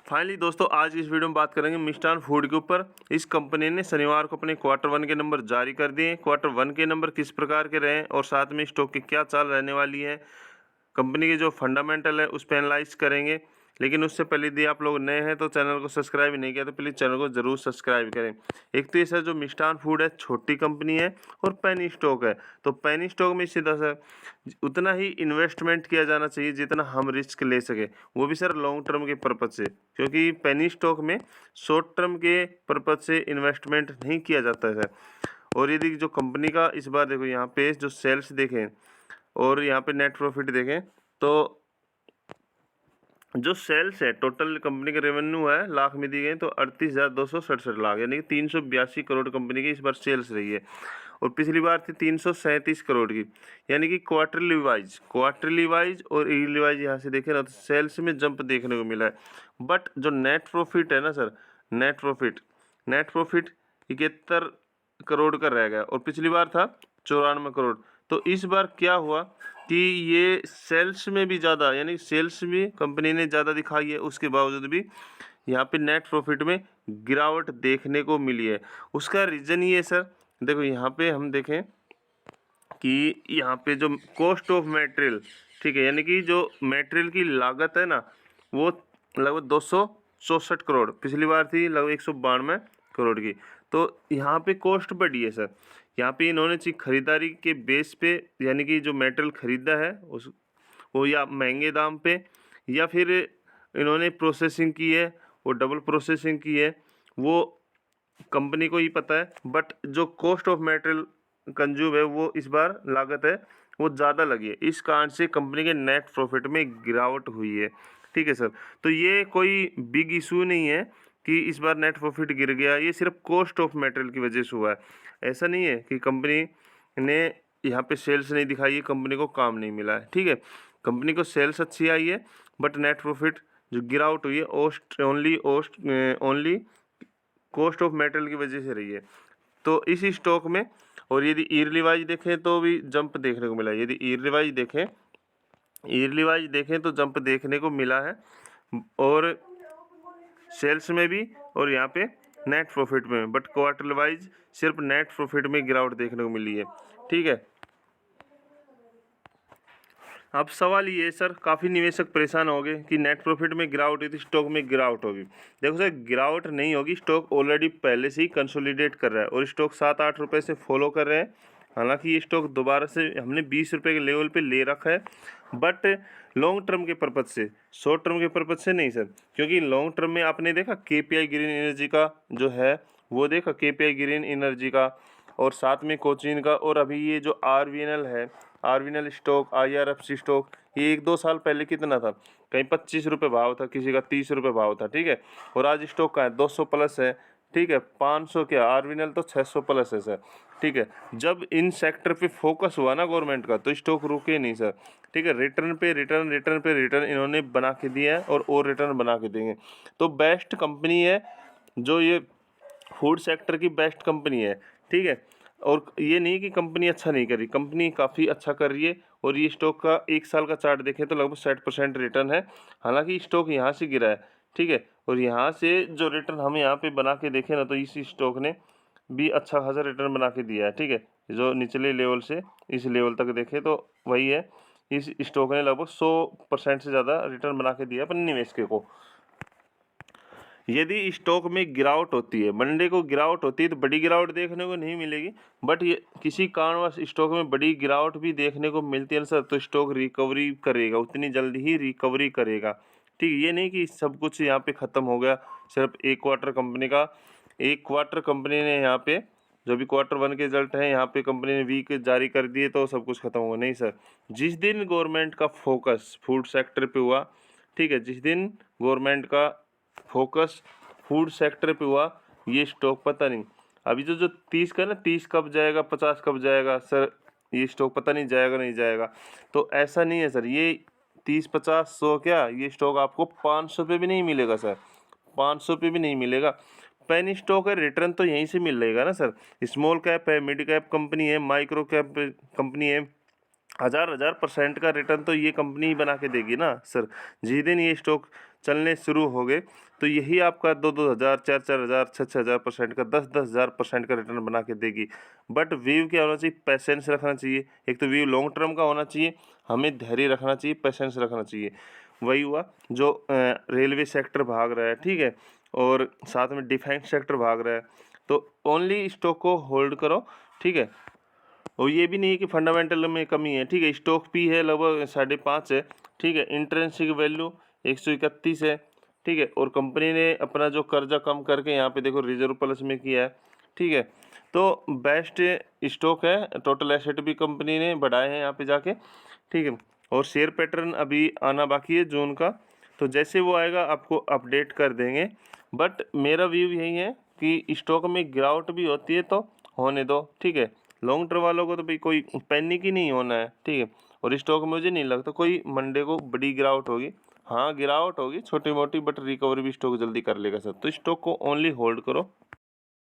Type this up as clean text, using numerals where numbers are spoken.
Finally दोस्तों आज इस वीडियो में बात करेंगे मिष्ठान फूड के ऊपर। इस कंपनी ने शनिवार को अपने क्वार्टर वन के नंबर जारी कर दिए। क्वार्टर वन के नंबर किस प्रकार के रहे और साथ में स्टॉक की क्या चाल रहने वाली है, कंपनी के जो फंडामेंटल है उस पर एनालाइज करेंगे। लेकिन उससे पहले यदि आप लोग नए हैं तो चैनल को सब्सक्राइब नहीं किया तो प्लीज़ चैनल को ज़रूर सब्सक्राइब करें। एक तो ये सर जो मिष्ठान फूड है छोटी कंपनी है और पेनी स्टॉक है, तो पेनी स्टॉक में सीधा सर उतना ही इन्वेस्टमेंट किया जाना चाहिए जितना हम रिस्क ले सके, वो भी सर लॉन्ग टर्म के पर्पज़ से, क्योंकि पेनी स्टॉक में शॉर्ट टर्म के पर्पज़ से इन्वेस्टमेंट नहीं किया जाता है सर। और यदि जो कंपनी का इस बार देखो यहाँ पे जो सेल्स देखें और यहाँ पे नेट प्रॉफिट देखें तो जो सेल्स है टोटल कंपनी का रेवेन्यू है लाख में दी गई तो 38,267 लाख, यानी कि 382 करोड़ कंपनी की इस बार सेल्स रही है। और पिछली बार थी 337 करोड़ की, यानी कि क्वार्टरली वाइज और ईयरली वाइज यहाँ से देखें ना तो सेल्स में जंप देखने को मिला है। बट जो नेट प्रॉफिट है ना सर, नेट प्रॉफिट 71 करोड़ का रह गया और पिछली बार था 94 करोड़। तो इस बार क्या हुआ कि ये सेल्स में भी ज़्यादा, यानी सेल्स भी कंपनी ने ज़्यादा दिखाई है, उसके बावजूद भी यहाँ पे नेट प्रॉफिट में गिरावट देखने को मिली है। उसका रीज़न ये सर देखो यहाँ पे हम देखें कि यहाँ पे जो कॉस्ट ऑफ मटेरियल, ठीक है, यानी कि जो मटेरियल की लागत है ना वो लगभग 264 करोड़, पिछली बार थी लगभग 192 करोड़ की। तो यहाँ पे कॉस्ट बढ़ी है सर। यहाँ पे इन्होंने चीज खरीदारी के बेस पे, यानी कि जो मटेरियल खरीदा है उस वो या महंगे दाम पे या फिर इन्होंने प्रोसेसिंग की है, वो डबल प्रोसेसिंग की है, वो कंपनी को ही पता है। बट जो कॉस्ट ऑफ मटेरियल कंज्यूम है वो इस बार लागत है वो ज़्यादा लगी है, इस कारण से कंपनी के नेट प्रॉफिट में गिरावट हुई है। ठीक है सर, तो ये कोई बिग इशू नहीं है कि इस बार नेट प्रॉफिट गिर गया, ये सिर्फ कॉस्ट ऑफ मटेरियल की वजह से हुआ है। ऐसा नहीं है कि कंपनी ने यहाँ पे सेल्स नहीं दिखाई है, कंपनी को काम नहीं मिला है। ठीक है, कंपनी को सेल्स अच्छी आई है बट नेट प्रॉफिट जो गिरावट हुई है ओनली कॉस्ट ऑफ मटेरियल की वजह से रही है। तो इस स्टॉक में, और यदि ईयरली वाइज देखें तो भी जंप देखने को मिला है। यदि ईयरली वाइज देखें तो जंप देखने को मिला है, और सेल्स में भी और यहाँ पे नेट प्रॉफिट में। बट क्वार्टर वाइज सिर्फ नेट प्रॉफिट में गिरावट देखने को मिली है। ठीक है, अब सवाल ये सर, काफ़ी निवेशक परेशान हो गए कि नेट प्रॉफिट में गिरावट हुई तो स्टॉक में गिरावट होगी। देखो सर, गिरावट नहीं होगी, स्टॉक ऑलरेडी पहले से ही कंसोलिडेट कर रहा है और स्टॉक 7-8 रुपये से फॉलो कर रहे हैं। हालांकि ये स्टॉक दोबारा से हमने 20 रुपये के लेवल पे ले रखा है, बट लॉन्ग टर्म के पर्पज से, शॉर्ट टर्म के पर्पज से नहीं सर। क्योंकि लॉन्ग टर्म में आपने देखा KPI ग्रीन एनर्जी का जो है वो देखा, KPI ग्रीन एनर्जी का और साथ में कोचिन का, और अभी ये जो RVNL है, RVNL स्टॉक, IRFC स्टॉक, ये 1-2 साल पहले कितना था, कहीं 25 रुपये भाव था, किसी का 30 रुपये भाव था। ठीक है, और आज स्टॉक का है 200 प्लस है। ठीक है, 500 क्या, RVNL तो 600 प्लस है सर। ठीक है, जब इन सेक्टर पे फोकस हुआ ना गवर्नमेंट का तो स्टॉक रुके नहीं सर। ठीक है, रिटर्न पे रिटर्न इन्होंने बना के दिया है और रिटर्न बना के देंगे। तो बेस्ट कंपनी है जो ये फूड सेक्टर की बेस्ट कंपनी है। ठीक है, और ये नहीं कि कंपनी अच्छा नहीं कर रही, कंपनी काफ़ी अच्छा कर रही है। और ये स्टॉक का 1 साल का चार्ट देखें तो लगभग 60% रिटर्न है। हालांकि स्टॉक यहाँ से गिरा है। ठीक है, और यहाँ से जो रिटर्न हम यहाँ पे बना के देखें ना तो इस स्टॉक ने भी अच्छा खासा रिटर्न बना के दिया है। ठीक है, जो निचले लेवल से इस लेवल तक देखें तो वही है, इस स्टॉक ने लगभग 100% से ज़्यादा रिटर्न बना के दिया अपने निवेशकों को। यदि स्टॉक में गिरावट होती है, मंडे को गिरावट होती है तो बड़ी गिरावट देखने को नहीं मिलेगी, बट ये किसी कारणवश स्टॉक में बड़ी गिरावट भी देखने को मिलती है सर तो स्टॉक रिकवरी करेगा, उतनी जल्दी ही रिकवरी करेगा। ठीक है, ये नहीं कि सब कुछ यहाँ पे ख़त्म हो गया सिर्फ एक क्वार्टर कंपनी ने यहाँ पे जो भी क्वार्टर वन के रिजल्ट हैं यहाँ पे कंपनी ने वीक जारी कर दिए तो सब कुछ खत्म हुआ, नहीं सर। जिस दिन गवर्नमेंट का फोकस फूड सेक्टर पे हुआ, ठीक है, जिस दिन गवर्नमेंट का फोकस फूड सेक्टर पे हुआ, ये स्टॉक पता नहीं अभी जो 30 का ना, 30 कब जाएगा, 50 कब जाएगा सर, ये स्टॉक पता नहीं जाएगा नहीं जाएगा। तो ऐसा नहीं है सर, ये 30, 50, 100 क्या, ये स्टॉक आपको 500 पे भी नहीं मिलेगा सर, 500 पे भी नहीं मिलेगा। पेनी स्टॉक है, रिटर्न तो यहीं से मिलेगा ना सर। स्मॉल कैप है, मिड कैप कंपनी है, माइक्रो कैप कंपनी है, हज़ार% का रिटर्न तो ये कंपनी ही बना के देगी ना सर। जिस दिन ये स्टॉक चलने शुरू हो गए तो यही आपका 2-2 हज़ार, 4-4 हज़ार, 6-6 हज़ार% का, 10-10 हज़ार% का रिटर्न बना के देगी। बट व्यू क्या होना चाहिए, पैसेंस रखना चाहिए। एक तो व्यू लॉन्ग टर्म का होना चाहिए, हमें धैर्य रखना चाहिए, पैसेंस रखना चाहिए। वही हुआ जो रेलवे सेक्टर भाग रहा है, ठीक है, और साथ में डिफेंस सेक्टर भाग रहा है, तो ओनली स्टॉक को होल्ड करो, ठीक है। और ये भी नहीं है कि फंडामेंटल में कमी है, ठीक है। स्टॉक पी है लगभग 5.5 है, ठीक है। इंट्रिंसिक वैल्यू 131 है, ठीक है। और कंपनी ने अपना जो कर्जा कम करके यहाँ पे देखो रिजर्व प्लस में किया है, ठीक है। तो बेस्ट स्टॉक है। टोटल एसेट भी कंपनी ने बढ़ाए हैं यहाँ पे जाके, ठीक है। और शेयर पैटर्न अभी आना बाकी है जून का, तो जैसे वो आएगा आपको अपडेट कर देंगे। बट मेरा व्यू यही है कि स्टॉक में गिरावट भी होती है तो होने दो, ठीक है। लॉन्ग टर्म वालों को तो भाई कोई पैनिक ही नहीं होना है, ठीक है। और स्टॉक में मुझे नहीं लगता कोई मंडे को बड़ी गिरावट होगी। हाँ गिरावट होगी छोटी मोटी, बट रिकवरी भी स्टॉक जल्दी कर लेगा सर। तो स्टॉक को ओनली होल्ड करो।